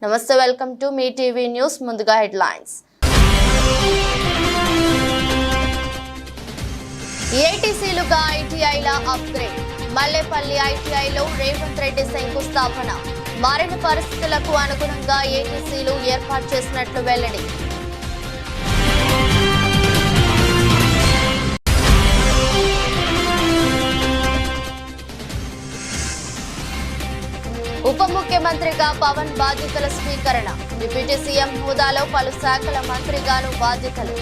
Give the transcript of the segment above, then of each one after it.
నమస్తే, welcome to me TV news. ముందుగా headlines. ఏటీసీలుగా ఐటీఐల upgrade. Mallepally ఐటీఐలో Revanth Reddy శంకుస్థాపన. మారిన పరిస్థితులకు అనుగుణంగా ఏటీసీలు ఏర్పాటు చేసినట్లు వెల్లడి. ఉప ముఖ్యమంత్రిగా పవన్ బాధ్యతల స్వీకరణ. డిప్యూటీ సీఎం హోదాలో పలు శాఖల మంత్రిగాను బాధ్యతలు.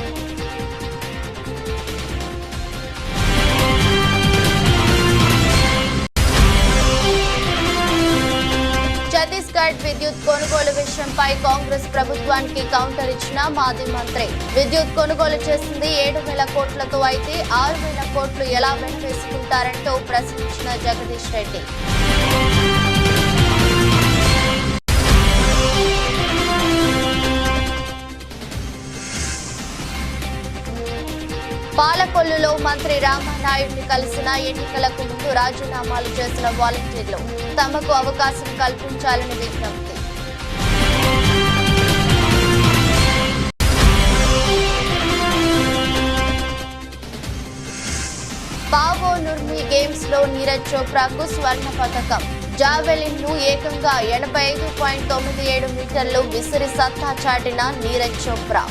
ఛత్తీస్గఢ్ విద్యుత్ కొనుగోలు విషయంపై కాంగ్రెస్ ప్రభుత్వానికి కౌంటర్ ఇచ్చిన మాజీ మంత్రి. విద్యుత్ కొనుగోలు చేసింది 7,000 కోట్లతో అయితే 6,000 కోట్లు ఎలా వెనవేసుకుంటారంటూ ప్రశ్నించిన జగదీష్ రెడ్డి. పాలకొల్లులో మంత్రి రామానాయుడిని కలిసిన ఎన్నికలకు ముందు రాజీనామాలు చేసిన వాలంటీర్లు తమకు అవకాశం కల్పించాలని విజ్ఞప్తి. పావో నుర్మి గేమ్స్ లో నీరజ్ చోప్రాకు స్వర్ణ పథకం. జావెలిన్ ను ఏకంగా 85.97 మీటర్లు విసిరి సత్తా చాటిన నీరజ్ చోప్రా.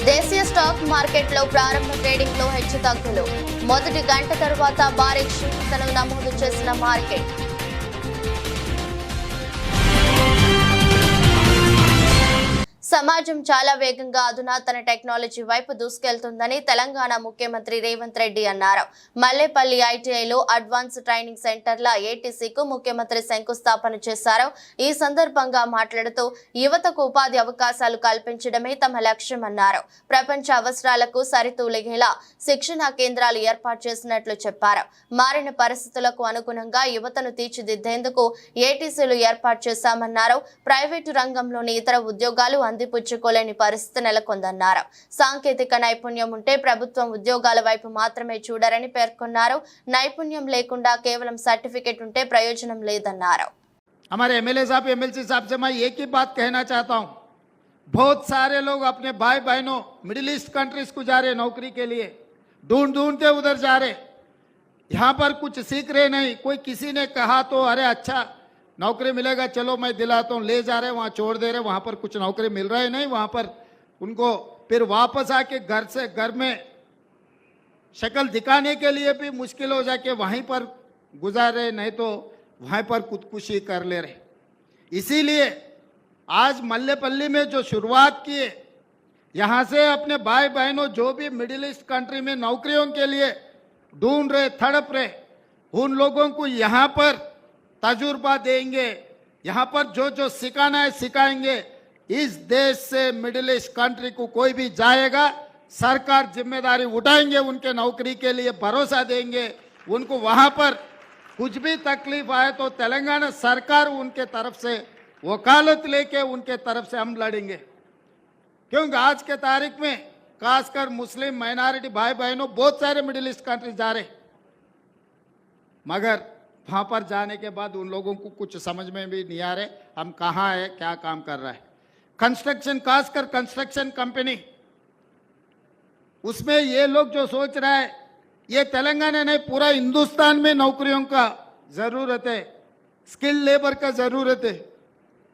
దేశీయ స్టాక్ మార్కెట్లో ప్రారంభ ట్రేడింగ్ లో హెచ్చుతగ్గులు. మొదటి గంట తర్వాత భారీ క్షీణతను నమోదు చేసిన మార్కెట్. సమాజం చాలా వేగంగా అధునాతన టెక్నాలజీ వైపు దూసుకెళ్తుందని తెలంగాణ ముఖ్యమంత్రి రేవంత్ రెడ్డి అన్నారు. మల్లేపల్లి ఐటీఐలో అడ్వాన్స్ ట్రైనింగ్ సెంటర్ల ఏటీసీకు ముఖ్యమంత్రి శంకుస్థాపన చేశారు. ఈ సందర్భంగా మాట్లాడుతూ యువతకు ఉపాధి అవకాశాలు కల్పించడమే తమ లక్ష్యమన్నారు. ప్రపంచ అవసరాలకు సరితూలిగేలా శిక్షణా కేంద్రాలు ఏర్పాటు చేసినట్లు చెప్పారు. మారిన పరిస్థితులకు అనుగుణంగా యువతను తీర్చిదిద్దేందుకు ఏటీసీలు ఏర్పాటు చేశామన్నారు. ప్రైవేటు రంగంలోని ఇతర ఉద్యోగాలు పుచ్చుకోలేని పరిస్థితి నెలకొందన్నారు. సాంకేతిక నైపుణ్యం ఉంటే ప్రభుత్వం ఉద్యోగాల వైపు మాత్రమే చూడరని పేర్కొన్నారు. నైపుణ్యం లేకుండా కేవలం సర్టిఫికెట్ ఉంటే ప్రయోజనం లేదన్నారు. हमारे एमएलए साहब एमएलसी साहब से मैं एक ही बात कहना चाहता हूं, बहुत सारे लोग अपने भाई बहनों मिडिल ईस्ट कंट्रीज को जा रहे नौकरी के लिए, ढूंढते उधर जा रहे, यहाँ पर कुछ सीख रहे नहीं. कोई किसी ने कहा तो अरे अच्छा नौकरी मिलेगा, चलो मैं दिलाता हूँ, ले जा रहे वहाँ छोड़ दे रहे, वहाँ पर कुछ नौकरी मिल रहा है नहीं, वहाँ पर उनको फिर वापस आके घर में शक्ल दिखाने के लिए भी मुश्किल हो जाके वहीं पर गुजार रहे, नहीं तो वहीं पर खुदकुशी कर ले रहे. इसीलिए आज मल्लेपल्ली में जो शुरुआत किए, यहाँ से अपने भाई बहनों जो भी मिडिल ईस्ट कंट्री में नौकरियों के लिए ढूंढ रहे, तड़प रहे, उन लोगों को यहाँ पर तजुर्बा देंगे, यहाँ पर जो जो सिखाना है सिखाएंगे. इस देश से मिडिल ईस्ट कंट्री को कोई भी जाएगा, सरकार जिम्मेदारी उठाएंगे, उनके नौकरी के लिए भरोसा देंगे. उनको वहाँ पर कुछ भी तकलीफ आए तो तेलंगाना सरकार उनके तरफ से वकालत लेके उनके तरफ से हम लड़ेंगे. क्योंकि आज के तारीख में खासकर मुस्लिम माइनॉरिटी भाई बहनों बहुत सारे मिडिल ईस्ट कंट्री जा रहे, मगर वहाँ पर जाने के बाद उन लोगों को कुछ समझ में भी नहीं आ रहे हम कहाँ है, क्या काम कर रहा है. कंस्ट्रक्शन, खासकर कंस्ट्रक्शन कंपनी, उसमें ये लोग जो सोच रहा है, ये तेलंगाना नहीं पूरा हिंदुस्तान में नौकरियों का ज़रूरत है, स्किल लेबर का ज़रूरत है.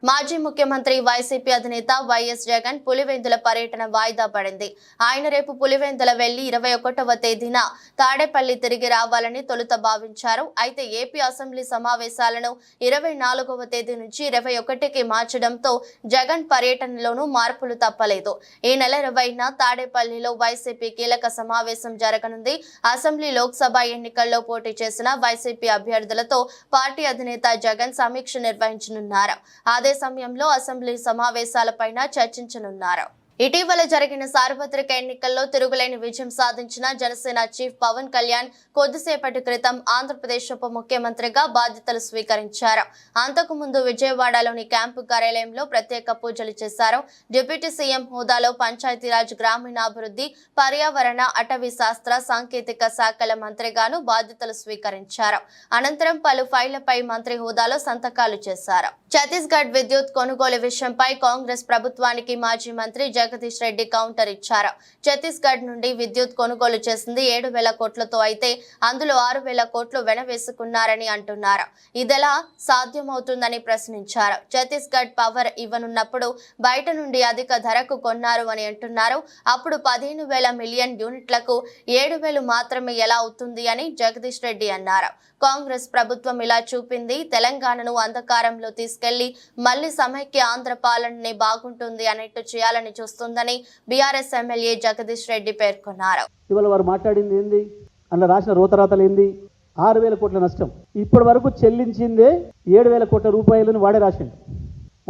మాజీ ముఖ్యమంత్రి వైసీపీ అధినేత వైఎస్ జగన్ పులివెందుల పర్యటన వాయిదా పడింది. ఆయన రేపు పులివెందుల వెళ్లి 21వ తేదీన తాడేపల్లి తిరిగి రావాలని తొలుత భావించారు. అయితే ఏపీ అసెంబ్లీ సమావేశాలను 24వ తేదీ నుంచి 21కి మార్చడంతో జగన్ పర్యటనలోనూ మార్పులు తప్పలేదు. ఈ నెల 20న తాడేపల్లిలో వైసీపీ కీలక సమావేశం జరగనుంది. అసెంబ్లీ లోక్సభ ఎన్నికల్లో పోటీ చేసిన వైసీపీ అభ్యర్థులతో పార్టీ అధినేత జగన్ సమీక్ష నిర్వహించనున్నారు. అదే సమయంలో అసెంబ్లీ సమావేశాలపైన చర్చించనున్నారు. ఇటీవల జరిగిన సార్వత్రిక ఎన్నికల్లో తిరుగులేని విజయం సాధించిన జనసేన చీఫ్ పవన్ కళ్యాణ్ కొద్దిసేపటి క్రితం ఆంధ్రప్రదేశ్ ఉప ముఖ్యమంత్రిగా బాధ్యతలు స్వీకరించారు. అంతకుముందు విజయవాడలోని క్యాంపు కార్యాలయంలో ప్రత్యేక పూజలు చేశారు. డిప్యూటీ సీఎం హోదాలో పంచాయతీరాజ్, గ్రామీణాభివృద్ధి, పర్యావరణ, అటవీ శాస్త్ర, సాంకేతిక శాఖల మంత్రిగాను బాధ్యతలు స్వీకరించారు. అనంతరం పలు ఫైళ్లపై మంత్రి హోదాలో సంతకాలు చేశారు. ఛత్తీస్గఢ్ విద్యుత్ కొనుగోలు విషయంపై కాంగ్రెస్ ప్రభుత్వానికి మాజీ మంత్రి జగదీష్ రెడ్డి కౌంటర్ ఇచ్చారు. ఛత్తీస్గఢ్ నుండి విద్యుత్ కొనుగోలు చేసింది 7,000 కోట్లతో అయితే అందులో 6,000 కోట్లు వెనవేసుకున్నారని అంటున్నారు. ఇదెలా సాధ్యమవుతుందని ప్రశ్నించారు. ఛత్తీస్గఢ్ పవర్ ఇవ్వనున్నప్పుడు బయట నుండి అధిక ధరకు కొన్నారు అని అంటున్నారు. అప్పుడు 15,000 మిలియన్ యూనిట్లకు 7,000 మాత్రమే ఎలా అవుతుంది అని జగదీష్ రెడ్డి అన్నారు. కాంగ్రెస్ ప్రభుత్వం ఇలా చూపింది తెలంగాణను అంధకారంలో తీసుకెళ్లి మళ్లీ సమైక్య ఆంధ్ర పాలననే బాగుంటుంది అన్నట్టు చేయాలని చూస్తుందని బీఆర్ఎస్ ఎమ్మెల్యే జగదీష్ రెడ్డి పేర్కొన్నారు. ఇవాళ వారు మాట్లాడింది ఏంది, అందులో రాసిన రోతరాతలు ఏంది? 6,000 కోట్ల నష్టం. ఇప్పటి వరకు చెల్లించిందే 7,000 కోట్ల రూపాయలను వాడే రాసిండు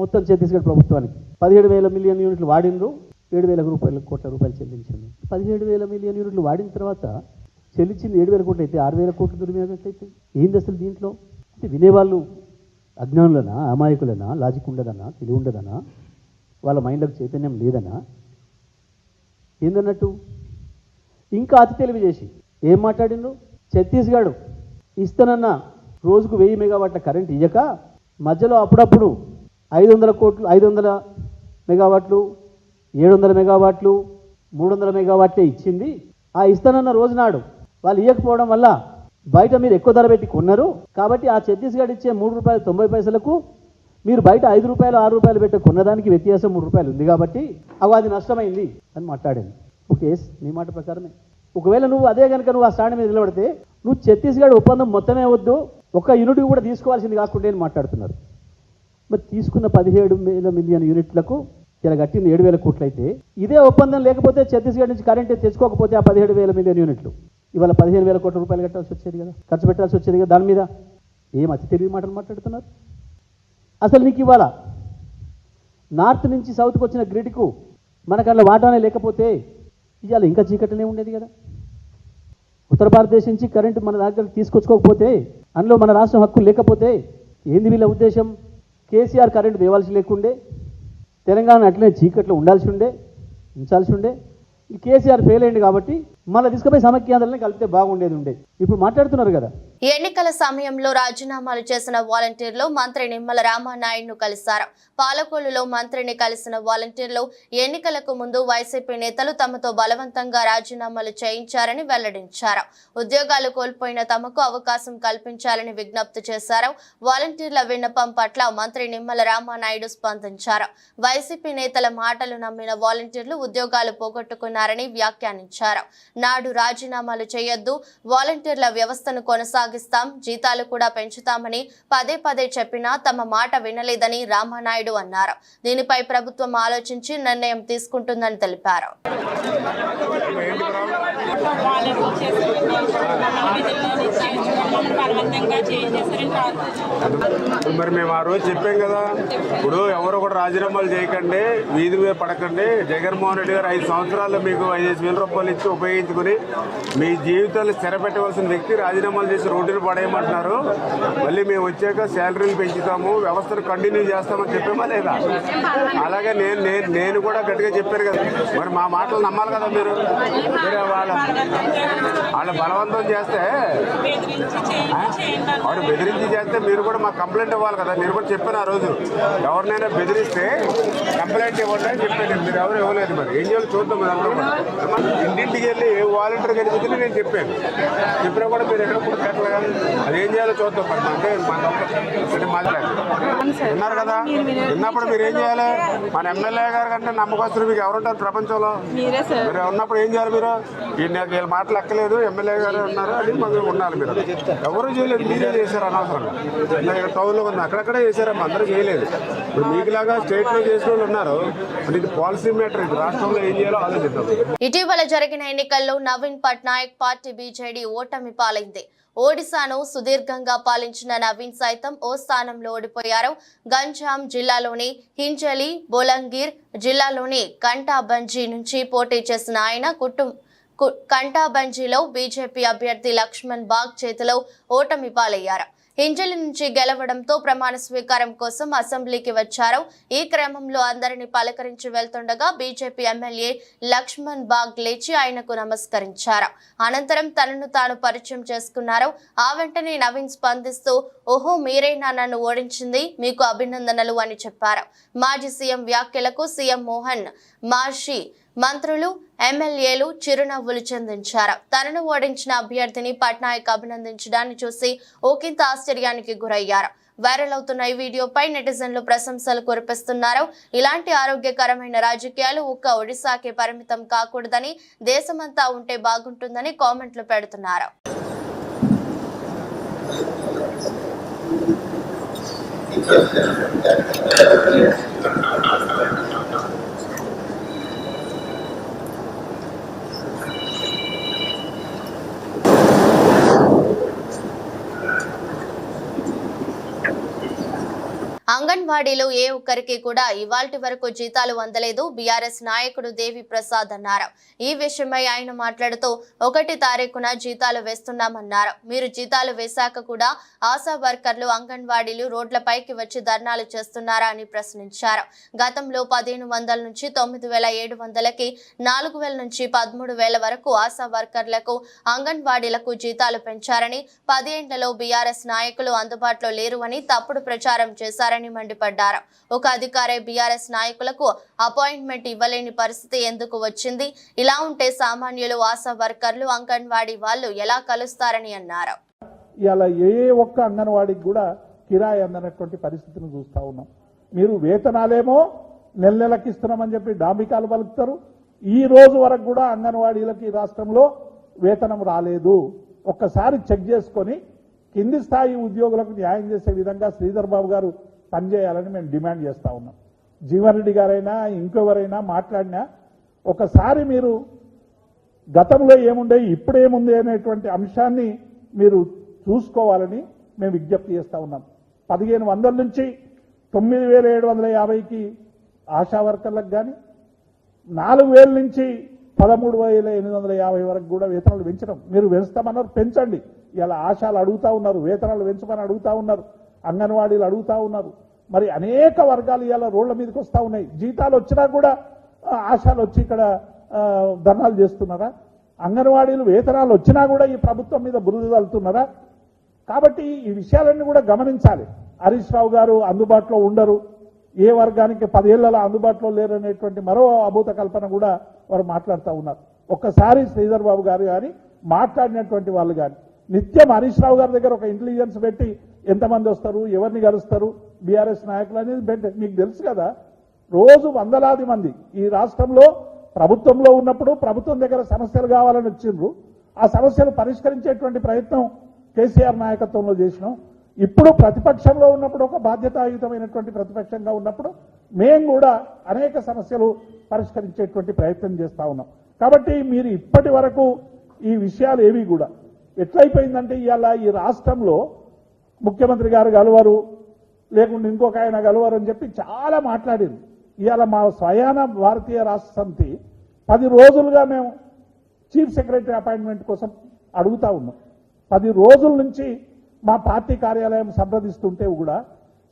మొత్తం ఛత్తీస్గఢ్ ప్రభుత్వానికి. 17,000 మిలియన్ యూనిట్లు వాడిండ్రు, 7,000 కోట్ల రూపాయలు చెల్లించింది. 17,000 మిలియన్ యూనిట్లు వాడిన తర్వాత చెల్లించింది 7,000 కోట్లు అయితే 6,000 కోట్ల దుర్వినియోగం అయితే ఏంది అసలు దీంట్లో? అంటే వినేవాళ్ళు అజ్ఞానులనా, అమాయకులనా, లాజిక్ ఉండదనా, తెలివి ఉండదనా, వాళ్ళ మైండ్లకు చైతన్యం లేదనా, ఏందన్నట్టు? ఇంకా అతి తెలివి చేసి ఏం మాట్లాడిండ్రు? ఛత్తీస్గఢ్ ఇస్తానన్న రోజుకు 1000 మెగావాట్ల కరెంట్ ఇయ్యక మధ్యలో అప్పుడప్పుడు 500 మెగావాట్లు, 700 మెగావాట్లు, 300 మెగావాట్లే ఇచ్చింది. ఆ ఇస్తానన్న రోజునాడు వాళ్ళు ఇవ్వకపోవడం వల్ల బయట మీరు ఎక్కువ ధర పెట్టి కొన్నారు కాబట్టి ఆ ఛత్తీస్గఢ్ ఇచ్చే ₹3.90 మీరు బయట ₹5, ₹6 పెట్టి కొన్నదానికి వ్యత్యాసం ₹3 ఉంది కాబట్టి అది నష్టమైంది అని మాట్లాడింది. ఓకే, నీ మాట ప్రకారమే. ఒకవేళ నువ్వు అదే కనుక నువ్వు ఆ స్టాండ్ మీద నిలబడితే నువ్వు ఛత్తీస్గఢ్ ఒప్పందం మొత్తమే వద్దు, ఒక్క యూనిట్ కూడా తీసుకోవాల్సింది కాకుండా అని మాట్లాడుతున్నారు. మరి తీసుకున్న 17,000 మిలియన్ యూనిట్లకు ఇలా కట్టింది 7,000 కోట్లు అయితే ఇదే ఒప్పందం లేకపోతే ఛత్తీస్గఢ్ నుంచి కరెంట్ తెచ్చుకోకపోతే ఆ 17,000 మిలియన్ యూనిట్లు ఇవాళ 15,000 కోట్ల రూపాయలు కట్టాల్సి వచ్చేది కదా, ఖర్చు పెట్టాల్సి వచ్చేది కదా. దాని మీద ఏం అతి తెలివి మాటలు మాట్లాడుతున్నారు? అసలు నీకు ఇవాళ నార్త్ నుంచి సౌత్కి వచ్చిన గ్రిడ్కు మనకు అట్లా వాటానే లేకపోతే ఇవాళ ఇంకా చీకటనే ఉండేది కదా. ఉత్తర భారతదేశం నుంచి కరెంటు మన దగ్గర తీసుకొచ్చుకోకపోతే అందులో మన రాష్ట్రం హక్కు లేకపోతే ఏంది వీళ్ళ ఉద్దేశం? కేసీఆర్ కరెంటు తేవాల్సి లేకుండే, తెలంగాణ అట్లనే చీకట్లో ఉంచాల్సి ఉండే. ఈ కేసీఆర్ ఫెయిల్ అయింది కాబట్టి మళ్ళీ తీసుకుపోయి సమైక్యాంధ్రని కలిపితే బాగుండేది ఉండే. ఇప్పుడు మాట్లాడుతున్నారు కదా. ఎన్నికల సమయంలో రాజీనామాలు చేసిన వాలంటీర్లు మంత్రి నిమ్మల రామానాయుడును కలిశారు. పాలకొల్లులో మంత్రిని కలిసిన వాలంటీర్లు ఎన్నికలకు ముందు వైసీపీ నేతలు తమతో బలవంతంగా రాజీనామాలు చేయించారని వెల్లడించారు. ఉద్యోగాలు కోల్పోయిన తమకు అవకాశం కల్పించాలని విజ్ఞప్తి చేశారు. వాలంటీర్ల విన్నపం పట్ల మంత్రి నిమ్మల రామానాయుడు స్పందించారు. వైసీపీ నేతల మాటలు నమ్మిన వాలంటీర్లు ఉద్యోగాలు పోగొట్టుకున్నారని వ్యాఖ్యానించారు. నాడు రాజీనామాలు చేయొద్దు, వాలంటీర్ల వ్యవస్థను కొనసాగిస్తాం, జీతాలు కూడా పెంచుతామని పదే చెప్పినా తమ మాట వినలేదని రామానాయుడు అన్నారు. దీనిపై ప్రభుత్వం ఆలోచించి నిర్ణయం తీసుకుంటుందని తెలిపారు. మరి మేము ఆ రోజు చెప్పాం కదా, ఇప్పుడు ఎవరు కూడా రాజీనామాలు చేయకండి, వీధి మీద పడకండి. జగన్మోహన్ రెడ్డి గారు 5 సంవత్సరాలు మీకు 5,000 రూపాయలు ఇచ్చి ఉపయోగించుకుని మీ జీవితాలు స్థిరపెట్టవలసిన వ్యక్తి రాజీనామాలు చేసి రోడ్డును పడేయమంటున్నారు. మళ్ళీ మేము వచ్చాక శాలరీలు పెంచుతాము, వ్యవస్థను కంటిన్యూ చేస్తామని చెప్పామా లేదా? అలాగే నేను కూడా గట్టిగా చెప్పాను కదా. మరి మా మాటలు నమ్మాలి కదా మీరు. వాళ్ళు బలవంతం చేస్తే, వాడు బెదిరించి చేస్తే మీరు కూడా మాకు కంప్లైంట్ ఇవ్వాలి కదా. నేను కూడా చెప్పాను ఆ రోజు, ఎవరినైనా బెదిరిస్తే కంప్లైంట్ ఇవ్వండి అని చెప్పాను. మీరు ఎవరు ఇవ్వలేదు. మరి ఏం చేయాలి చూద్దాం. ఇంటింటికి వెళ్ళి ఏ వాలంటీర్ గెలిచింది నేను చెప్పాను. చెప్పినా కూడా మీరు ఎక్కడ కూడా కట్టలేదు కదా. అది ఏం చేయాలో చూద్దాం. మరి అంటే మాట్లాడారు విన్నారు కదా. విన్నప్పుడు మీరు ఏం చేయాలి? మన ఎమ్మెల్యే గారు కంటే నమ్మకస్తులు మీకు ఎవరుంటారు ప్రపంచంలో? మీరు ఉన్నప్పుడు ఏం చేయాలి? మీరు నాకు వీళ్ళ మాటలు ఎక్కలేదు, ఎమ్మెల్యే గారు ఉన్నారు అని మాకు ఉండాలి. మీరు ఎవరు చేయలేదు, మీరే చేశారు అనవసరంగా. టౌన్లో ఉంది అక్కడక్కడే చేశారమ్మా, అందరూ చేయలేదు. ఇప్పుడు మీకులాగా స్టేట్లో చేసిన వాళ్ళు ఉన్నారు. ఇది పాలసీ మ్యాటర్, ఇది రాష్ట్రంలో ఏం చేయాలో ఆలోచిద్దాం. ఇటీవల జరిగిన ఎన్నికల్లో నవీన్ పట్నాయక్ పార్టీ బీజేడీ ఓటమి పాలైంది. ఒడిశాను సుదీర్ఘంగా పాలించిన నవీన్ సైతం ఓ స్థానంలో ఓడిపోయారు. గంజాం జిల్లాలోని హింజలి, బొలంగీర్ జిల్లాలోని కంటాబంజీ నుంచి పోటీ చేసిన ఆయన కంటాబంజీలో బీజేపీ అభ్యర్థి లక్ష్మణ్ బాగ్ చేతిలో ఓటమి పాలయ్యారు. హింజలి నుంచి గెలవడంతో ప్రమాణ స్వీకారం కోసం అసెంబ్లీకి వచ్చారు. ఈ క్రమంలో అందరినీ పలకరించి వెళ్తుండగా బీజేపీ ఎమ్మెల్యే లక్ష్మణ్ బాగ్ లేచి ఆయనకు నమస్కరించారు. అనంతరం తనను తాను పరిచయం చేసుకున్నారు. ఆ వెంటనే నవీన్ స్పందిస్తూ, ఓహో మీరేనా నన్ను ఓడించింది, మీకు అభినందనలు అని చెప్పారు. మాజీ సీఎం వ్యాఖ్యలకు సీఎం మోహన్ మార్షి, మంత్రులు, ఎమ్మెల్యేలు చిరునవ్వులు చెందించారు. తనను ఓడించిన అభ్యర్థిని పట్నాయక్ అభినందించడాన్ని చూసి ఒకంత ఆశ్చర్యానికి గురయ్యారు. వైరల్ అవుతున్న ఈ వీడియోపై నెటిజన్లు ప్రశంసలు కురిపిస్తున్నారు. ఇలాంటి ఆరోగ్యకరమైన రాజకీయాలు ఒక్క ఒడిశాకే పరిమితం కాకూడదని, దేశమంతా ఉంటే బాగుంటుందని కామెంట్లు పెడుతున్నారు. అంగన్వాడీలో ఏ ఒక్కరికి కూడా ఇవాల్టి వరకు జీతాలు అందలేదు. బీఆర్ఎస్ నాయకుడు దేవి ప్రసాద్ అన్నారు. ఈ విషయమై ఆయన మాట్లాడుతూ 1 తారీఖున జీతాలు వేస్తున్నామన్నారు. మీరు జీతాలు వేశాక కూడా ఆశా వర్కర్లు, అంగన్వాడీలు రోడ్లపైకి వచ్చి ధర్నాలు చేస్తున్నారా అని ప్రశ్నించారు. గతంలో 1500 నుంచి 9700కి 4000 నుంచి 13000 వరకు ఆశా వర్కర్లకు, అంగన్వాడీలకు జీతాలు పెంచారని, 10 ఏళ్లలో బీఆర్ఎస్ నాయకులు అందుబాటులో లేరు అని తప్పుడు ప్రచారం చేశారని మండిపడ్డారు. ఒక అధికారి బీఆర్ఎస్ నాయకులకు అపాయింట్మెంట్ ఇవ్వలేని పరిస్థితి ఎందుకు వచ్చింది? ఇలా ఉంటే సామాన్యులు, ఆశా వర్కర్లు, అంగన్వాడీ వాళ్ళు ఎలా కలుస్తారని అన్నారు. ఇలా ఏ ఒక్క అంగన్వాడీకి కూడా కిరాయి అందనటువంటి పరిస్థితిని చూస్తా ఉన్నాం. మీరు వేతనాలేమో నెలకి ఇస్తున్నామని చెప్పి డాంబికాలు పలుకుతారు. ఈ రోజు వరకు కూడా అంగన్వాడీలకి రాష్ట్రంలో వేతనం రాలేదు. ఒక్కసారి చెక్ చేసుకొని కింది స్థాయి ఉద్యోగులకు న్యాయం చేసే విధంగా శ్రీధర్ బాబు గారు పనిచేయాలని మేము డిమాండ్ చేస్తా ఉన్నాం. జీవన్ రెడ్డి గారైనా ఇంకెవరైనా మాట్లాడినా ఒకసారి మీరు గతంలో ఏముండే ఇప్పుడు ఏముంది అనేటువంటి అంశాన్ని మీరు చూసుకోవాలని మేము విజ్ఞప్తి చేస్తా ఉన్నాం. 1500 నుంచి 9750కి ఆశా వర్కర్లకు కానీ, 4000 నుంచి 13,850 వరకు కూడా వేతనాలు పెంచడం. మీరు పెంచుతామన్నారు, పెంచండి. ఇలా ఆశాలు అడుగుతా ఉన్నారు, వేతనాలు పెంచమని అడుగుతా ఉన్నారు, అంగన్వాడీలు అడుగుతా ఉన్నారు. మరి అనేక వర్గాలు ఇలా రోడ్ల మీదకి వస్తూ ఉన్నాయి. జీతాలు వచ్చినా కూడా ఆశాలు వచ్చి ఇక్కడ ధర్నాలు చేస్తున్నారా? అంగన్వాడీలు వేతనాలు వచ్చినా కూడా ఈ ప్రభుత్వం మీద బురద చల్లుతున్నారా? కాబట్టి ఈ విషయాలన్నీ కూడా గమనించాలి. హరీష్ రావు గారు అందుబాటులో ఉండరు, ఏ వర్గానికి 10 ఏళ్లలో అందుబాటులో లేరనేటువంటి మరో అభూత కల్పన కూడా వారు మాట్లాడుతూ ఉన్నారు. ఒక్కసారి శ్రీధర్ బాబు గారు కానీ, మాట్లాడినటువంటి వాళ్ళు కానీ నిత్యం హరీష్ రావు గారి దగ్గర ఒక ఇంటెలిజెన్స్ పెట్టి ఎంతమంది వస్తారు, ఎవరిని కలుస్తారు బీఆర్ఎస్ నాయకులు అనేది మీకు తెలుసు కదా. రోజు వందలాది మంది ఈ రాష్ట్రంలో ప్రభుత్వంలో ఉన్నప్పుడు ప్రభుత్వం దగ్గర సమస్యలు కావాలని వచ్చిండ్రు. ఆ సమస్యలు పరిష్కరించేటువంటి ప్రయత్నం కేసీఆర్ నాయకత్వంలో చేసినాం. ఇప్పుడు ప్రతిపక్షంలో ఉన్నప్పుడు, ఒక బాధ్యతాయుతమైనటువంటి ప్రతిపక్షంగా ఉన్నప్పుడు మేము కూడా అనేక సమస్యలు పరిష్కరించేటువంటి ప్రయత్నం చేస్తా ఉన్నాం. కాబట్టి మీరు ఇప్పటి వరకు ఈ విషయాలు ఏవి కూడా ఎట్లయిపోయిందంటే, ఇవాళ ఈ రాష్ట్రంలో ముఖ్యమంత్రి గారు గలవరు, లేకుంటే ఇంకొక ఆయన గలవరు అని చెప్పి చాలా మాట్లాడింది. ఇవాళ మా స్వయాన భారతీయ రాష్ట్ర సమితి 10 రోజులుగా మేము చీఫ్ సెక్రటరీ అపాయింట్మెంట్ కోసం అడుగుతా ఉన్నాం. 10 రోజుల నుంచి మా పార్టీ కార్యాలయం సంప్రదిస్తుంటే కూడా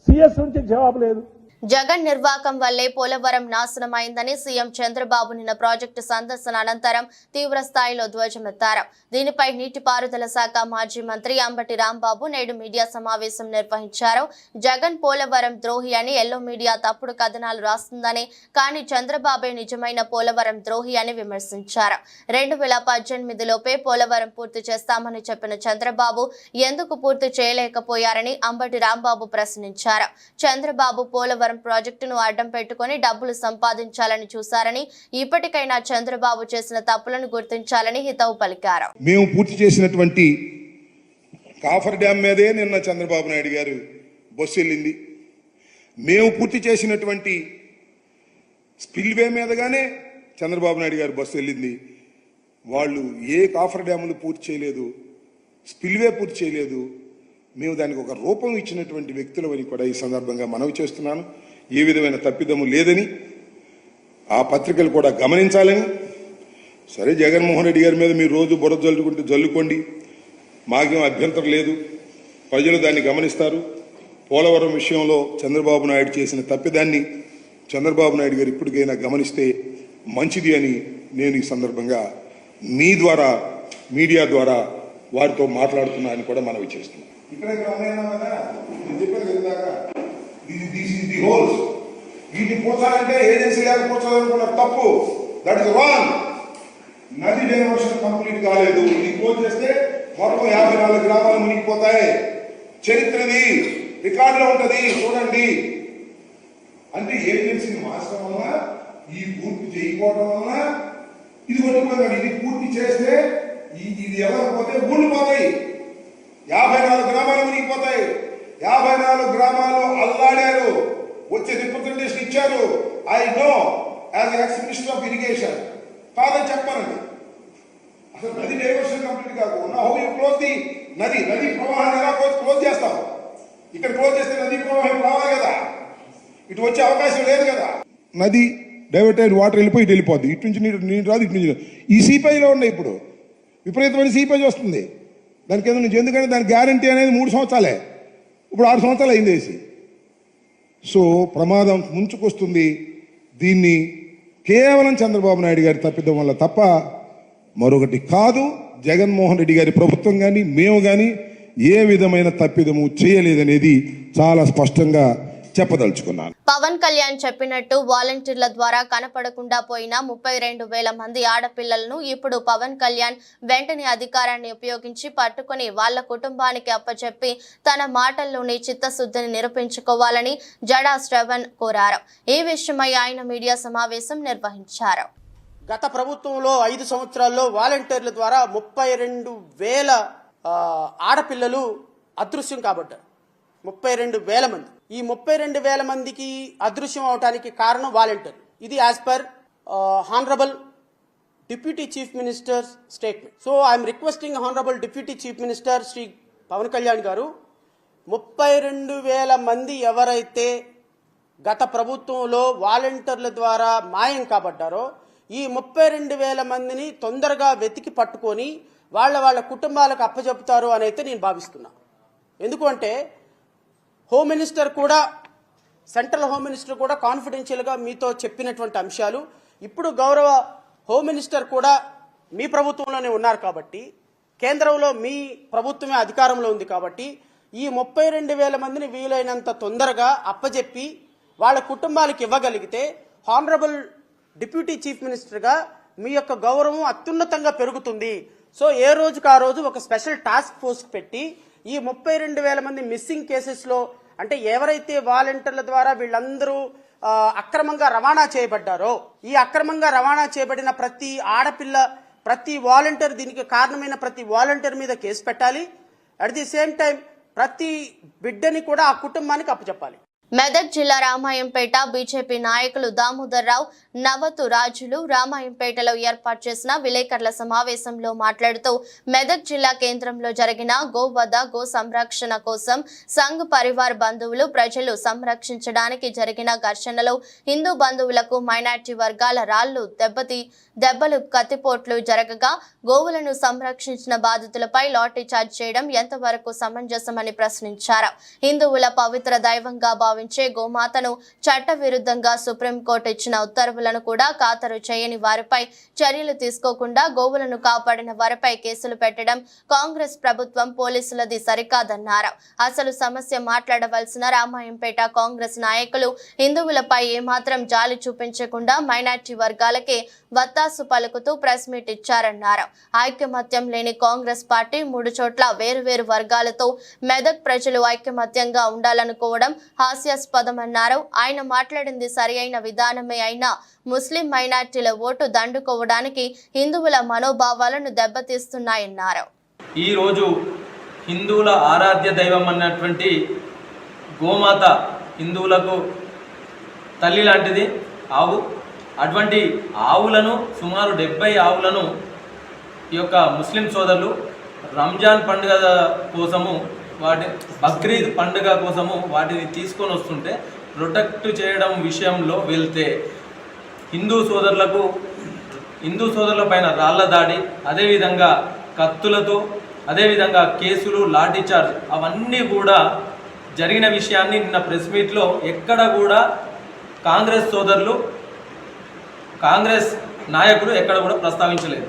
సిఎస్ నుంచి జవాబు లేదు. జగన్ నిర్వాకం వల్లే పోలవరం నాశనమైందని సీఎం చంద్రబాబు నిన్న ప్రాజెక్టు సందర్శన అనంతరం తీవ్ర స్థాయిలో ధ్వజమెత్తారు. దీనిపై నీటిపారుదల శాఖ మాజీ మంత్రి అంబటి రాంబాబు నేడు మీడియా సమావేశం నిర్వహించారు. జగన్ పోలవరం ద్రోహి అని ఎల్లో మీడియా తప్పుడు కథనాలు రాస్తుందని, కానీ చంద్రబాబే నిజమైన పోలవరం ద్రోహి అని విమర్శించారు. 2018లోపే పోలవరం పూర్తి చేస్తామని చెప్పిన చంద్రబాబు ఎందుకు పూర్తి చేయలేకపోయారని అంబటి రాంబాబు ప్రశ్నించారు. చంద్రబాబు పోలవరం పోలవరం ప్రాజెక్టును అడ్డం పెట్టుకుని డబ్బులు సంపాదించాలని చూశారని ఇప్పటికైనా చంద్రబాబు చేసిన తప్పులను గుర్తించాలని హితవు పలికారు. మేము పూర్తి చేసినటువంటి కాఫర్ డ్యామ్ మీదే నిన్న చంద్రబాబు నాయుడు గారు బస్సు వెళ్ళింది. మేము పూర్తి చేసినటువంటి స్పిల్వే మీదగానే చంద్రబాబు నాయుడు గారు బస్సు వెళ్ళింది. వాళ్ళు ఏ కాఫర్ డ్యాములు పూర్తి చేయలేదు, స్పిల్వే పూర్తి చేయలేదు. మేము దానికి ఒక రూపం ఇచ్చినటువంటి వ్యక్తులమని కూడా ఈ సందర్భంగా మనవి చేస్తున్నాను. ఏ విధమైన తప్పిదము లేదని ఆ పత్రికలు కూడా గమనించాలని. సరే, జగన్మోహన్ రెడ్డి గారి మీద మీరు రోజు బురద జల్లుకోండి, మాకేం అభ్యంతరం లేదు. ప్రజలు దాన్ని గమనిస్తారు. పోలవరం విషయంలో చంద్రబాబు నాయుడు చేసిన తప్పిదాన్ని చంద్రబాబు నాయుడు గారు ఇప్పటికైనా గమనిస్తే మంచిది అని నేను ఈ సందర్భంగా మీ ద్వారా, మీడియా ద్వారా వారితో మాట్లాడుతున్నానని కూడా మనవి చేస్తున్నాను. వీటిని పూర్చాలంటే ఏజెన్సీ లేక పూర్చాలనుకున్న తప్పు. That is wrong. నది డైవర్షన్ కంప్లీట్ కాలేదు. ఇది క్లోజ్ చేస్తే మొత్తం 54 గ్రామాలు మునిగిపోతాయి. చరిత్రది రికార్డులో ఉంటది, చూడండి. అంటే ఏజెన్సీని మార్చడం వల్ల, ఈ పూర్తి చేయకపోవడం వల్ల ఇది కొట్టుకున్నాడు. ఇది పూర్తి చేస్తే ఇది ఎవరు పోతే ఊళ్ళు పోతాయి. 54 గ్రామాలు మునిగిపోతాయి. 54 గ్రామాలు అల్లాడారు. వచ్చే రిప్రజెంటేషన్ ఇచ్చారు. I know as ex minister of irrigation కాదని చెప్పానండి. అసలు నది డైవర్షన్ కంప్లీట్ కాకుండా హౌ యూ క్లోజ్ ది నది ప్రవాహాన్ని ఎలా క్లోజ్ చేస్తాం? ఇక్కడ క్లోజ్ చేస్తే నది ప్రవాహం రావాలి కదా, ఇటు వచ్చే అవకాశం లేదు కదా. నది డైవర్ట్ అయిన వాటర్ వెళ్ళిపోయి ఇటు వెళ్ళిపోద్ది. ఇటు నుంచి నీరు రాదు, ఇటు నుంచి. ఈ సీపైలో ఉన్నాయి ఇప్పుడు విపరీతమైన సీపేజ్ వస్తుంది. దానికి ఏదో నుంచి, ఎందుకంటే దాని గ్యారంటీ అనేది 3 సంవత్సరాలే. ఇప్పుడు 6 సంవత్సరాలు అయింది వేసి. సో ప్రమాదం ముంచుకొస్తుంది. దీన్ని కేవలం చంద్రబాబు నాయుడు గారి తప్పిదం వల్ల తప్ప మరొకటి కాదు. జగన్మోహన్ రెడ్డి గారి ప్రభుత్వం కానీ మేము కానీ ఏ విధమైన తప్పిదము చేయలేదనేది చాలా స్పష్టంగా చెప్పదలుచుకున్నాను. పవన్ కళ్యాణ్ చెప్పినట్టు వాలంటీర్ల ద్వారా కనపడకుండా పోయిన 32,000 మంది ఆడపిల్లలను ఇప్పుడు పవన్ కళ్యాణ్ వెంటనే అధికారాన్ని ఉపయోగించి పట్టుకుని వాళ్ల కుటుంబానికి అప్పచెప్పి తన మాటల్లోని చిత్తశుద్ధిని నిరూపించుకోవాలని జడా శ్రవణ్ కోరారు. ఈ విషయమై ఆయన మీడియా సమావేశం నిర్వహించారు. గత ప్రభుత్వంలో 5 సంవత్సరాల్లో వాలంటీర్ల ద్వారా 32,000 ఆడపిల్లలు అదృశ్యం కాబడ్డారు. 32,000 మంది. ఈ 32,000 మందికి అదృశ్యం అవడానికి కారణం వాలంటీర్. ఇది as per honourable deputy chief minister statement. So I'm requesting honourable deputy chief minister Shri Pawan Kalyan గారు, 32,000 మంది ఎవరైతే గత ప్రభుత్వంలో వాలంటీర్ల ద్వారా మాయం కాబడ్డారో ఈ 32,000 మందిని తొందరగా వెతికి పట్టుకొని వాళ్ళ కుటుంబాలకు అప్పచెప్తారు అని అయితే నేను భావిస్తున్నా. ఎందుకంటే హోమ్ మినిస్టర్ కూడా, సెంట్రల్ హోమ్ మినిస్టర్ కూడా కాన్ఫిడెన్షియల్గా మీతో చెప్పినటువంటి అంశాలు ఇప్పుడు గౌరవ హోమ్ మినిస్టర్ కూడా మీ ప్రభుత్వంలోనే ఉన్నారు కాబట్టి, కేంద్రంలో మీ ప్రభుత్వమే అధికారంలో ఉంది కాబట్టి ఈ 32,000 మందిని వీలైనంత తొందరగా అప్పచెప్పి వాళ్ళ కుటుంబాలకు ఇవ్వగలిగితే హానరబుల్ డిప్యూటీ చీఫ్ మినిస్టర్గా మీ యొక్క గౌరవం అత్యున్నతంగా పెరుగుతుంది. సో ఏ రోజుకు ఆ రోజు ఒక స్పెషల్ టాస్క్ ఫోర్స్ పెట్టి ఈ 32,000 మంది మిస్సింగ్ కేసెస్లో, అంటే ఎవరైతే వాలంటీర్ల ద్వారా వీళ్ళందరూ అక్రమంగా రవాణా చేయబడ్డారో ఈ అక్రమంగా రవాణా చేయబడిన ప్రతి ఆడపిల్ల, ప్రతి వాలంటీర్, దీనికి కారణమైన ప్రతి వాలంటీర్ మీద కేసు పెట్టాలి. అట్ ది సేమ్ టైం ప్రతి బిడ్డని కూడా ఆ కుటుంబానికి అప్పచెప్పాలి. మెదక్ జిల్లా రామాయంపేట బీజేపీ నాయకులు దామోదర్ రావు, నవతు రాజులు రామాయంపేటలో ఏర్పాటు చేసిన విలేకరుల సమావేశంలో మాట్లాడుతూ మెదక్ జిల్లా కేంద్రంలో జరిగిన గోవధ, గో సంరక్షణ కోసం సంఘ్ పరివార్ బంధువులు ప్రజలు సంరక్షించడానికి జరిగిన ఘర్షణలో హిందూ బంధువులకు మైనార్టీ వర్గాల రాళ్లు దెబ్బలు కత్తిపోట్లు జరగగా గోవులను సంరక్షించిన బాధితులపై లాఠీ చార్జ్ చేయడం ఎంతవరకు సమంజసమని ప్రశ్నించారు. హిందువుల పవిత్ర దైవంగా భావించే గోమాతను చట్టవిరుద్ధంగా సుప్రీంకోర్టు ఇచ్చిన ఉత్తర్వులను కూడా ఖాతరు చేయని వారిపై చర్యలు తీసుకోకుండా గోవులను కాపాడిన వారిపై కేసులు పెట్టడం కాంగ్రెస్ ప్రభుత్వం, పోలీసులది సరికాదన్నారు. అసలు సమస్య మాట్లాడవలసిన రామాయంపేట కాంగ్రెస్ నాయకులు హిందువులపై ఏమాత్రం జాలి చూపించకుండా మైనార్టీ వర్గాలకే వత్తాసు పలుకుతూ ప్రెస్ మీట్ ఇచ్చారన్నారు. ఐకమత్యం లేని కాంగ్రెస్ పార్టీ 3 చోట్ల వేరువేరు వర్గాలతో మెదక్ ప్రజలు ఐకమత్యంగా ఉండాలనుకోవడం హాస్యాస్పదమన్నారు. ఆయన మాట్లాడింది సరియైన విధానమే అయినా ముస్లిం మైనార్టీల ఓటు దండుకోవడానికి హిందువుల మనోభావాలను దెబ్బతీస్తున్నాయన్నారు. ఈ రోజు హిందువుల ఆరాధ్య దైవం అన్నటువంటి గోమాత హిందువులకు తల్లి లాంటిది ఆవు. అటువంటి ఆవులను సుమారు 70 ఆవులను ఈ యొక్క ముస్లిం సోదరులు రంజాన్ పండుగ కోసము బక్రీద్ పండుగ కోసము వాటిని తీసుకొని వస్తుంటే ప్రొటెక్ట్ చేయడం విషయంలో వెళ్తే హిందూ సోదరుల పైన రాళ్ల దాడి, అదేవిధంగా కత్తులతో, అదేవిధంగా కేసులు, లాఠీ చార్జ్ అవన్నీ కూడా జరిగిన విషయాన్ని నిన్న ప్రెస్ మీట్లో ఎక్కడ కూడా కాంగ్రెస్ నాయకులు ఎక్కడ కూడా ప్రస్తావించలేదు.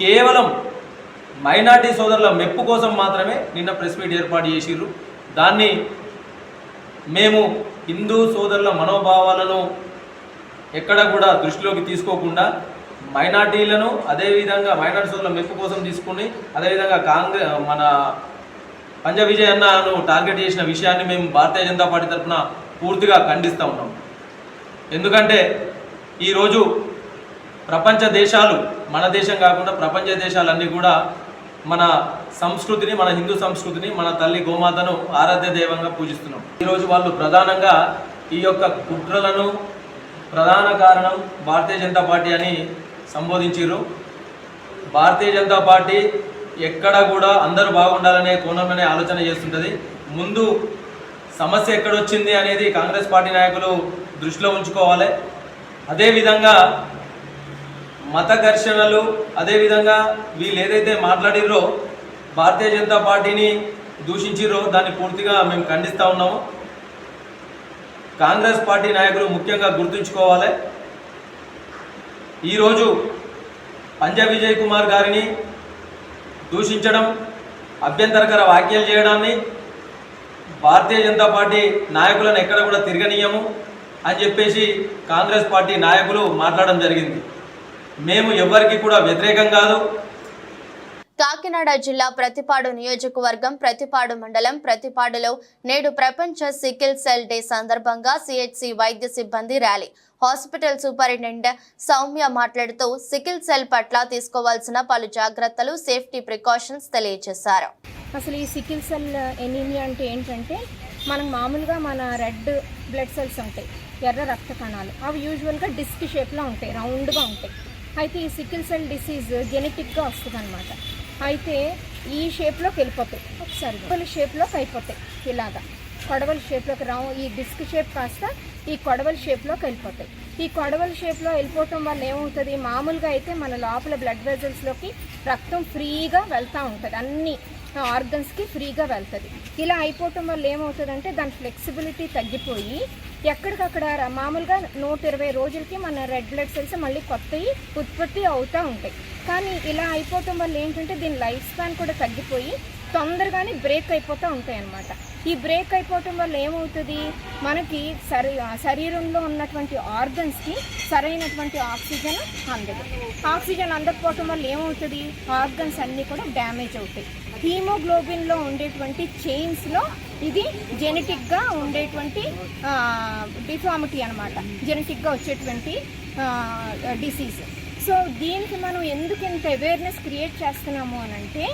కేవలం మైనార్టీ సోదరుల మెప్పు కోసం మాత్రమే నిన్న ప్రెస్ మీట్ ఏర్పాటు చేసిర్రు. దాన్ని మేము హిందూ సోదరుల మనోభావాలను ఎక్కడ కూడా దృష్టిలోకి తీసుకోకుండా మైనార్టీలను అదేవిధంగా మైనార్టీ సోదరుల మెప్పు కోసం తీసుకుని అదేవిధంగా మన పంజా విజయ్ అన్నను టార్గెట్ చేసిన విషయాన్ని మేము భారతీయ జనతా పార్టీ తరఫున పూర్తిగా ఖండిస్తూ ఉన్నాం. ఎందుకంటే ఈరోజు ప్రపంచ దేశాలు, మన దేశం కాకుండా ప్రపంచ దేశాలన్నీ కూడా మన సంస్కృతిని, మన హిందూ సంస్కృతిని, మన తల్లి గోమాతను ఆరాధ్య దైవంగా పూజిస్తున్నాం. ఈరోజు వాళ్ళు ప్రధానంగా ఈ యొక్క కుట్రలను ప్రధాన కారణం భారతీయ జనతా పార్టీ అని సంబోధించారు. భారతీయ జనతా పార్టీ ఎక్కడ కూడా అందరూ బాగుండాలనే కోణంలోనే ఆలోచన చేస్తుంటుంది. ముందు సమస్య ఎక్కడొచ్చింది అనేది కాంగ్రెస్ పార్టీ నాయకులు దృష్టిలో ఉంచుకోవాలి. అదేవిధంగా మత ఘర్షణలు, అదేవిధంగా వీళ్ళు ఏదైతే మాట్లాడిరో భారతీయ జనతా పార్టీని దూషించిరో దాన్ని పూర్తిగా మేము ఖండిస్తూ ఉన్నాము. కాంగ్రెస్ పార్టీ నాయకులు ముఖ్యంగా గుర్తుంచుకోవాలి. ఈరోజు పంజా విజయ్ కుమార్ గారిని దూషించడం, అభ్యంతరకర వ్యాఖ్యలు చేయడాన్ని భారతీయ జనతా పార్టీ నాయకులను ఎక్కడ కూడా తిరగనీయము అని చెప్పేసి కాంగ్రెస్ పార్టీ నాయకులు మాట్లాడడం జరిగింది. మేము ఎవరికి కూడా వ్యతిరేకం కాదు. కాకినాడ జిల్లా ప్రతిపాడు నియోజకవర్గం ప్రతిపాడు మండలం ప్రతిపాడులో నేడు ప్రపంచ సికిల్ సెల్ డే సందర్భంగా సిహెచ్సి వైద్య సిబ్బంది ర్యాలీ. హాస్పిటల్ సూపరింటెండెంట్ సౌమ్య మాట్లాడుతూ సికిల్ సెల్ పట్ల తీసుకోవాల్సిన పలు జాగ్రత్తలు, సేఫ్టీ ప్రికాషన్స్ తెలియజేశారు. అసలు ఈ సికిల్ సెల్ ఎనీమియా అంటే ఏంటంటే మామూలుగా మన రెడ్ బ్లడ్ సెల్స్ ఉంటాయి, ఎర్ర రక్త కణాలు. అవి యూజువల్గా డిస్క్ షేప్లో ఉంటాయి, రౌండ్గా ఉంటాయి. అయితే ఈ సికిల్ సెల్ డిసీజ్ జెనెటిక్గా వస్తుంది అనమాట. అయితే ఈ షేప్లోకి వెళ్ళిపోతాయి, ఒకసారి కొడవలి షేప్లోకి అయిపోతాయి. ఇలాగా కొడవలి షేప్లోకి ఈ డిస్క్ షేప్ కాస్త ఈ కొడవలి షేప్లోకి వెళ్ళిపోతాయి. ఈ కొడవలి షేప్లో వెళ్ళిపోవటం వల్ల ఏమవుతుంది, మామూలుగా అయితే మన లోపల బ్లడ్ వెజల్స్లోకి రక్తం ఫ్రీగా వెళ్తూ ఉంటుంది, అన్ని ఆర్గన్స్కి ఫ్రీగా వెళ్తుంది. ఇలా అయిపోవటం వల్ల ఏమవుతుందంటే దాని ఫ్లెక్సిబిలిటీ తగ్గిపోయి ఎక్కడికక్కడ మామూలుగా 120 రోజులకి మన రెడ్ బ్లడ్ సెల్స్ మళ్ళీ కొత్తవి ఉత్పత్తి అవుతూ ఉంటాయి. కానీ ఇలా అయిపోవటం వల్ల ఏంటంటే దీని లైఫ్ స్పాన్ కూడా తగ్గిపోయి తొందరగానే బ్రేక్ అయిపోతూ ఉంటాయి అన్నమాట. ఈ బ్రేక్ అయిపోవటం వల్ల ఏమవుతుంది, మనకి శరీరంలో ఉన్నటువంటి ఆర్గన్స్కి సరైనటువంటి ఆక్సిజన్ అందదు. ఆక్సిజన్ అందకపోవటం వల్ల ఏమవుతుంది, ఆర్గన్స్ అన్నీ కూడా డ్యామేజ్ అవుతాయి. హీమోగ్లోబిన్లో ఉండేటువంటి చైన్స్లో ఇది జెనెటిక్గా ఉండేటువంటి డిఫార్మిటీ అనమాట, జెనెటిక్గా వచ్చేటువంటి డిసీజ్. సో దీనికి మనం ఎందుకు ఇంత అవేర్నెస్ క్రియేట్ చేస్తున్నాము అనంటే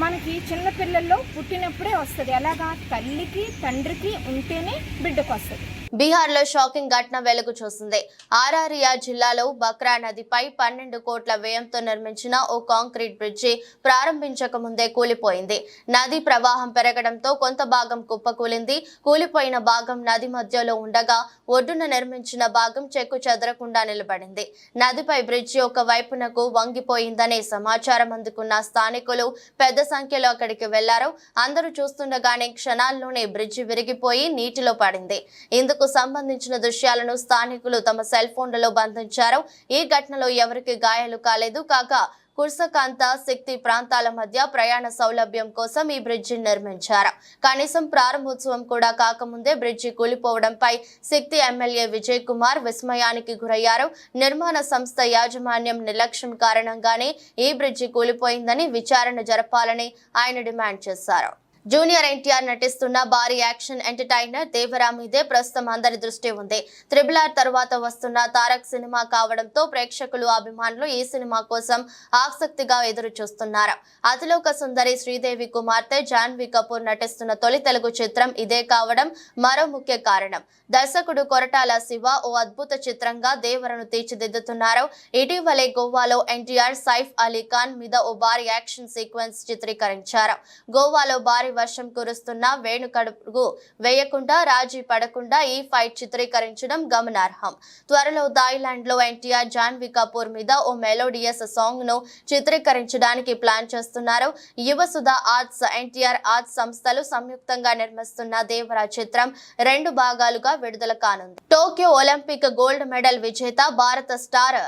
మనకి చిన్నపిల్లల్లో పుట్టినప్పుడే వస్తుంది. ఎలాగా, తల్లికి తండ్రికి ఉంటేనే బిడ్డకు వస్తుంది. బీహార్లో షాకింగ్ ఘటన వెలుగు చూసింది. ఆరారియా జిల్లాలో బక్రా నదిపై 12 కోట్ల వ్యయంతో నిర్మించిన ఓ కాంక్రీట్ బ్రిడ్జి ప్రారంభించక ముందే కూలిపోయింది. నది ప్రవాహం పెరగడంతో కొంత భాగం కుప్పకూలింది. కూలిపోయిన భాగం నది మధ్యలో ఉండగా ఒడ్డున నిర్మించిన భాగం చెక్కు చెదరకుండా నిలబడింది. నదిపై బ్రిడ్జి ఒక వైపునకు వంగిపోయిందనే సమాచారం అందుకున్న స్థానికులు పెద్ద సంఖ్యలో అక్కడికి వెళ్లారు. అందరూ చూస్తుండగానే క్షణాల్లోనే బ్రిడ్జి విరిగిపోయి నీటిలో పడింది. ఇందుకు సంబంధించిన దృశ్యాలను స్థానికులు తమ సెల్ ఫోన్లలో బంధించారు. ఈ ఘటనలో ఎవరికి గాయాలు కాలేదు. కాగా కుర్సకాంత శక్తి ప్రాంతాల మధ్య ప్రయాణ సౌలభ్యం కోసం ఈ బ్రిడ్జి నిర్మించారు. కనీసం ప్రారంభోత్సవం కూడా కాకముందే బ్రిడ్జి కూలిపోవడంపై శక్తి ఎమ్మెల్యే విజయ్ కుమార్ విస్మయానికి గురయ్యారు. నిర్మాణ సంస్థ యాజమాన్యం నిర్లక్ష్యం కారణంగానే ఈ బ్రిడ్జి కూలిపోయిందని విచారణ జరపాలని ఆయన డిమాండ్ చేశారు. జూనియర్ ఎన్టీఆర్ నటిస్తున్న భారీ యాక్షన్ ఎంటర్టైనర్ దేవరా మీదే ప్రస్తుతం అందరి దృష్టి ఉంది. RRR తర్వాత వస్తున్న తారక్ సినిమా కావడంతో ప్రేక్షకులు అభిమానులు ఈ సినిమా కోసం ఆసక్తిగా ఎదురు చూస్తున్నారు. అతిలోక సుందరి శ్రీదేవి కుమార్తె జాన్వీ కపూర్ నటిస్తున్న తొలి తెలుగు చిత్రం ఇదే కావడం మరో ముఖ్య కారణం. దర్శకుడు కొరటాల శివ ఓ అద్భుత చిత్రంగా దేవరను తీర్చిదిద్దుతున్నారు. ఇటీవలే గోవాలో ఎన్టీఆర్ సైఫ్ అలీ ఖాన్ మీద ఓ భారీ యాక్షన్ సీక్వెన్స్ చిత్రీకరించారు. గోవాలో భారీ వర్షం కురుస్తున్న వేణుకడుగు వేయకుండా రాజీ పడకుండా ఈ ఫైట్ చిత్రీకరించడం గమనార్హం. త్వరలో థాయిలాండ్ లో ఎన్టీఆర్ జాన్వీ కపూర్ మీద ఓ మెలోడియస్ సాంగ్ ను చిత్రీకరించడానికి ప్లాన్ చేస్తున్నారు. యువసుధ ఆర్ట్స్, ఎన్టీఆర్ ఆర్ట్స్ సంస్థలు సంయుక్తంగా నిర్మిస్తున్న దేవరా చిత్రం 2 భాగాలుగా విడుదల కానుంది. టోక్యో ఒలింపిక్ గోల్డ్ మెడల్ విజేత భారత star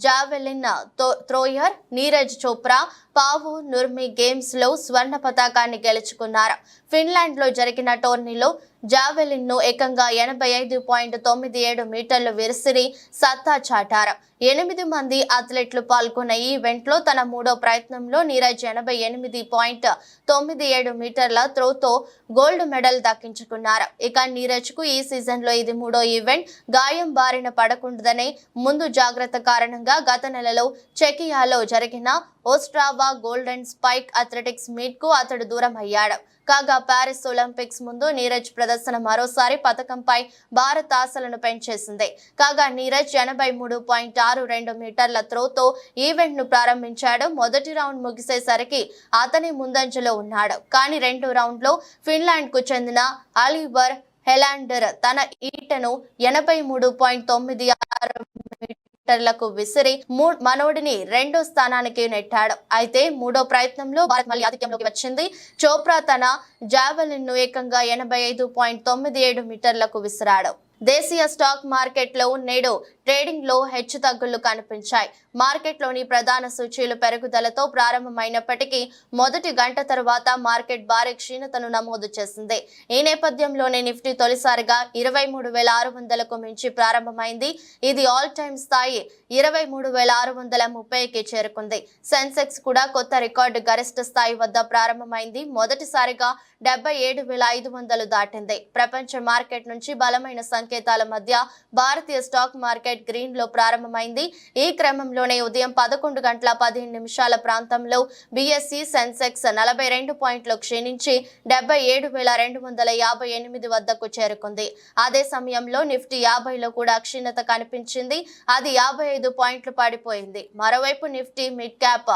javelin thrower Neeraj Chopra పావు నుర్మి గేమ్స్ లో స్వర్ణ పతాకాన్ని గెలుచుకున్నారు. ఫిన్లాండ్ లో జరిగిన టోర్నీలో జావెలిన్ ను ఏకంగా 85.97 మీటర్లు విసిరి సత్తా చాటారు. 8 మంది అథ్లెట్లు పాల్గొన్న ఈ ఈవెంట్ లో తన 3వ ప్రయత్నంలో నీరజ్ 88.97 మీటర్ల త్రోతో గోల్డ్ మెడల్ దక్కించుకున్నారు. ఇక నీరజ్ కు ఈ సీజన్ లో ఇది 3వ ఈవెంట్. గాయం బారిన పడకుండానే ముందు జాగ్రత్త కారణంగా గత నెలలో చెకియాలో జరిగిన Ostrava golden spike athletics meet కు అతడు దూరం అయ్యాడు. కాగా ప్యారిస్ ఒలింపిక్స్ ముందు నీరజ్ ప్రదర్శన మరోసారి పతకంపై భారత్ ఆశలను పెంచేసింది. కాగా నీరజ్ 83.62 మీటర్ల త్రోతో ఈవెంట్ ను ప్రారంభించాడు. మొదటి రౌండ్ ముగిసేసరికి అతని ముందంజలో ఉన్నాడు. కానీ 2వ రౌండ్ లో ఫిన్లాండ్ కు చెందిన ఆలివర్ హెలాండర్ తన ఈటను 83.96 మీటర్లకు విసిరి మనోడిని 2వ స్థానానికి నెట్టాడు. అయితే 3వ ప్రయత్నంలో భారత్ మళ్లీ ఆధిక్యంలోకి వచ్చింది. చోప్రా తన జావెలిన్ ను ఏకంగా 85.97 మీటర్లకు విసిరాడు. దేశీయ స్టాక్ మార్కెట్లో నేడు ట్రేడింగ్ లో హెచ్చుతగ్గులు కనిపించాయి. మార్కెట్లోని ప్రధాన సూచీలు పెరుగుదలతో ప్రారంభమైనప్పటికీ మొదటి గంట తర్వాత మార్కెట్ భారీ క్షీణతను నమోదు చేసింది. ఈ నేపథ్యంలోనే నిఫ్టీ తొలిసారిగా 23,600కు మించి ప్రారంభమైంది. ఇది ఆల్ టైమ్ స్థాయి 23,630కి చేరుకుంది. సెన్సెక్స్ కూడా కొత్త రికార్డు గరిష్ట స్థాయి వద్ద ప్రారంభమైంది. మొదటిసారిగా 77,500 దాటింది. ప్రపంచ మార్కెట్ నుంచి బలమైన సంకేతాల మధ్య భారతీయ స్టాక్ మార్కెట్ గ్రీన్ లో ప్రారంభమైంది. ఈ క్రమంలోనే ఉదయం 11:15 ప్రాంతంలో BSE సెన్సెక్స్ 42 పాయింట్లు క్షీణించి 77,258 వద్దకు చేరుకుంది. అదే సమయంలో నిఫ్టీ 50లో కూడా క్షీణత కనిపించింది. అది 55 పాయింట్లు పడిపోయింది. మరోవైపు నిఫ్టీ మిడ్ క్యాప్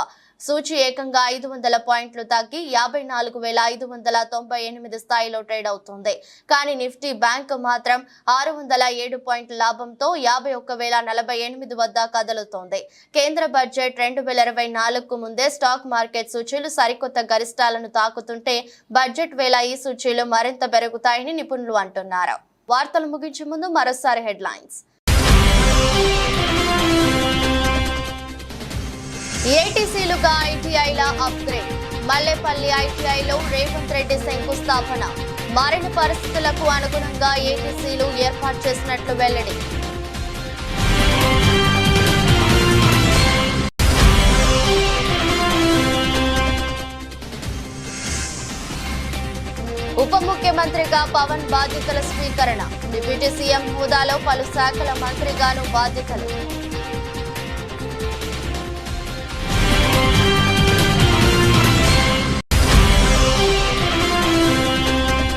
సూచి ఏకంగా 500 పాయింట్లు తగ్గి 54,598 స్థాయిలో ట్రేడ్ అవుతుంది. కానీ నిఫ్టీ బ్యాంక్ మాత్రం 607 పాయింట్ల లాభంతో 51,048 వద్ద కదులుతోంది. కేంద్ర బడ్జెట్ 2024కు ముందే స్టాక్ మార్కెట్ సూచీలు సరికొత్త గరిష్టాలను తాకుతుంటే బడ్జెట్ వేళ ఈ సూచీలు మరింత పెరుగుతాయని నిపుణులు అంటున్నారు. వార్తలు ముగించే ముందు మరోసారి హెడ్లైన్స్. ఏటీసీలుగా ఐటీఐల అప్గ్రేడ్. మల్లేపల్లి ఐటీఐలో రేవంత్ రెడ్డి శంకుస్థాపన. మారిన పరిస్థితులకు అనుగుణంగా ఏటీసీలు ఏర్పాటు చేసినట్లు వెల్లడి. ఉప ముఖ్యమంత్రిగా పవన్ బాధ్యతల స్వీకరణ. డిప్యూటీ సీఎం హోదాలో పలు శాఖల మంత్రిగాను బాధ్యతలు.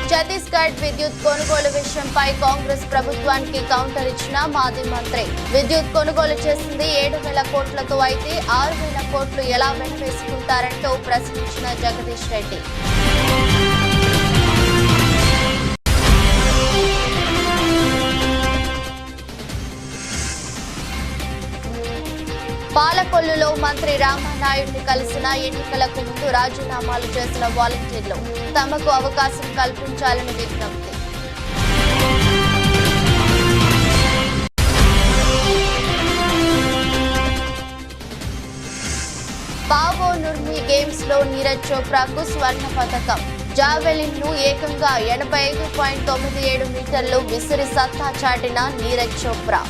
ఛత్తీస్గఢ్ విద్యుత్ కొనుగోలు విషయంపై కాంగ్రెస్ ప్రభుత్వానికి కౌంటర్ ఇచ్చిన మాజీ మంత్రి. విద్యుత్ కొనుగోలు చేసింది 7,000 కోట్లతో అయితే 6,000 కోట్లు ఎలా వెనవేసుకుంటారంటూ ప్రశ్నించిన జగదీష్ రెడ్డి. పాలకొల్లులో మంత్రి రామానాయుడిని కలిసిన ఎన్నికలకు ముందు రాజీనామాలు చేసిన వాలంటీర్లు తమకు అవకాశం కల్పించాలని విజ్ఞప్తి. లో నీరజ్ చోప్రాకు స్వర్ణ పథకం. జావెలిన్ ను ఏకంగా 85.97 మీటర్లు విసిరి సత్తా చాటిన నీరజ్ చోప్రా.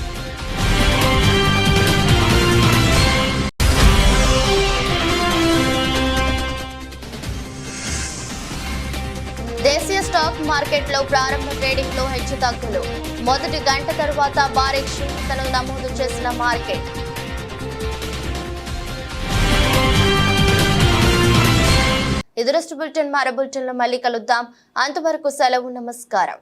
దేశీయ స్టాక్ మార్కెట్లో ప్రారంభ ట్రేడింగ్ లో హెచ్చుతగ్గులు. మొదటి గంట తర్వాత భారీ క్షీణతను నమోదు చేసిన మార్కెట్. ఇది బులెటిన్. మరో బులెటిన్లో మళ్ళీ కలుద్దాం. అంతవరకు సెలవు. నమస్కారం.